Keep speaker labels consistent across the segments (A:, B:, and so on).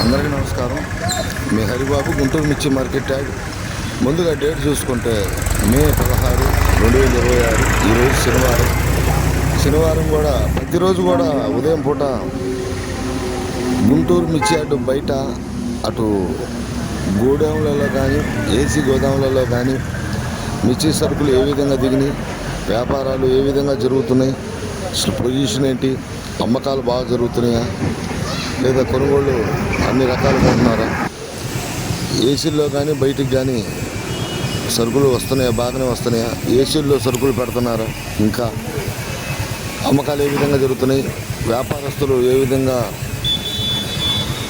A: అందరికీ నమస్కారం. మీ హరిబాబు, గుంటూరు మిర్చి మార్కెట్ యార్డ్. ముందుగా డేట్ చూసుకుంటే మే 16, 2026. ఈరోజు శనివారం కూడా ప్రతిరోజు కూడా ఉదయం పూట గుంటూరు మిర్చి యార్డ్ బయట అటు గోడౌన్లలో కానీ ఏసీ గోదాములలో కానీ మిర్చి సరుకులు ఏ విధంగా దిగినాయి, వ్యాపారాలు ఏ విధంగా జరుగుతున్నాయి, అసలు పొజిషన్ ఏంటి, అమ్మకాలు బాగా జరుగుతున్నాయా లేదా కొనుగోళ్ళు అన్ని రకాలుగా ఉంటున్నారా, ఏసీల్లో కానీ బయటికి కానీ సరుకులు వస్తున్నాయా, బాగానే వస్తున్నాయా, ఏసీల్లో సరుకులు పెడుతున్నారా, ఇంకా అమ్మకాలు ఏ విధంగా జరుగుతున్నాయి, వ్యాపారస్తులు ఏ విధంగా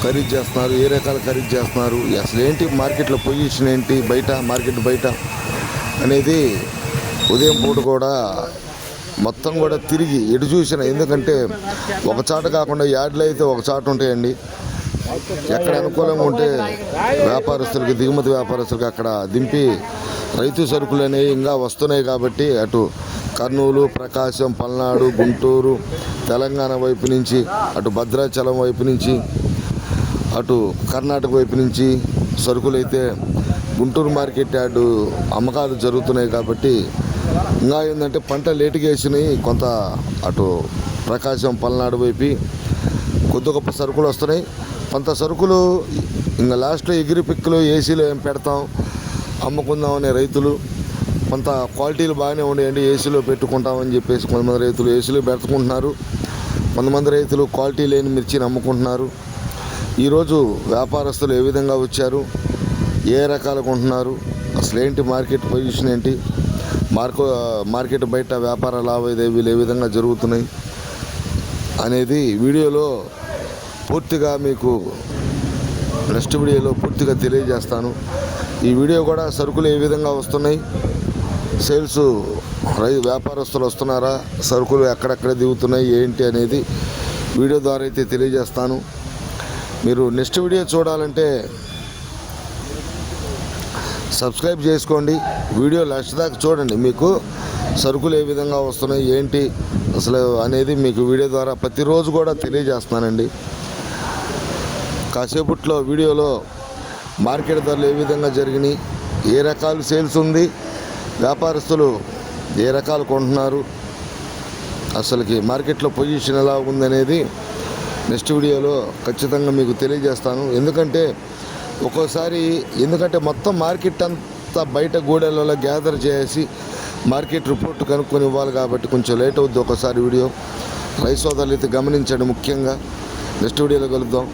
A: ఖరీదు చేస్తున్నారు, ఏ రకాలు ఖరీదు చేస్తున్నారు, అసలు ఏంటి మార్కెట్లో పొజిషన్ ఏంటి, మార్కెట్ బయట అనేది ఉదయం పూట కూడా మొత్తం కూడా తిరిగి ఎటు చూసిన. ఎందుకంటే ఒక చాట కాకుండా యార్డ్లు అయితే ఒక చాట ఉంటాయండి. ఎక్కడ అనుకూలంగా ఉంటే వ్యాపారస్తులకి, దిగుమతి వ్యాపారస్తులకి అక్కడ దింపి రైతు సరుకులు అనేవి ఇంకా వస్తున్నాయి. కాబట్టి అటు కర్నూలు, ప్రకాశం, పల్నాడు, గుంటూరు, తెలంగాణ వైపు నుంచి, అటు భద్రాచలం వైపు నుంచి, అటు కర్ణాటక వైపు నుంచి సరుకులు అయితే గుంటూరు మార్కెట్ యార్డు అమ్మకాలు జరుగుతున్నాయి. కాబట్టి ఇంకా ఏంటంటే పంట లేటుగా వేసినాయి కొంత, అటు ప్రకాశం, పల్నాడు వైపు కొద్ది గొప్ప సరుకులు వస్తున్నాయి. కొంత సరుకులు ఇంకా లాస్ట్లో ఎగిరి పిక్కులు ఏసీలో ఏం పెడతాం, అమ్ముకుందాం అనే రైతులు, కొంత క్వాలిటీలు బాగానే ఉండేయండి, ఏసీలో పెట్టుకుంటామని చెప్పేసి కొంతమంది రైతులు ఏసీలో పెట్టుకుంటున్నారు. కొంతమంది రైతులు క్వాలిటీ లేని మిర్చిని అమ్ముకుంటున్నారు. ఈరోజు వ్యాపారస్తులు ఏ విధంగా వచ్చారు, ఏ రకాలు కొంటున్నారు, అసలు ఏంటి మార్కెట్ పొజిషన్ ఏంటి, మార్కెట్ బయట వ్యాపార లావాదేవీలు ఏ విధంగా జరుగుతున్నాయి అనేది వీడియోలో పూర్తిగా మీకు నెక్స్ట్ వీడియోలో పూర్తిగా తెలియజేస్తాను. ఈ వీడియో కూడా సరుకులు ఏ విధంగా వస్తున్నాయి, సేల్స్ వ్యాపారస్తులు వస్తున్నారా, సరుకులు ఎక్కడెక్కడ దిగుతున్నాయి ఏంటి అనేది వీడియో ద్వారా అయితే తెలియజేస్తాను. మీరు నెక్స్ట్ వీడియో చూడాలంటే సబ్స్క్రైబ్ చేసుకోండి, వీడియో లాస్ట్ దాకా చూడండి. మీకు సరుకులు ఏ విధంగా వస్తున్నాయి ఏంటి అసలు అనేది మీకు వీడియో ద్వారా ప్రతిరోజు కూడా తెలియజేస్తున్నానండి. కాసేపట్లో వీడియోలో మార్కెట్ ధరలు ఏ విధంగా జరిగినాయి, ఏ రకాలు సేల్స్ ఉంది, వ్యాపారస్తులు ఏ రకాలు కొంటున్నారు, అసలుకి మార్కెట్లో పొజిషన్ ఎలా ఉందనేది నెక్స్ట్ వీడియోలో ఖచ్చితంగా మీకు తెలియజేస్తాను. ఎందుకంటే మొత్తం మార్కెట్ అంతా బయట గూడెలలో గ్యాదర్ చేసి మార్కెట్ రిపోర్ట్ కనుక్కొని ఇవ్వాలి. కాబట్టి కొంచెం లేట్ అవుద్ది ఒకసారి వీడియో. రైతు సోదరులు అయితే గమనించండి. ముఖ్యంగా నెక్స్ట్ వీడియోలో కలుద్దాం.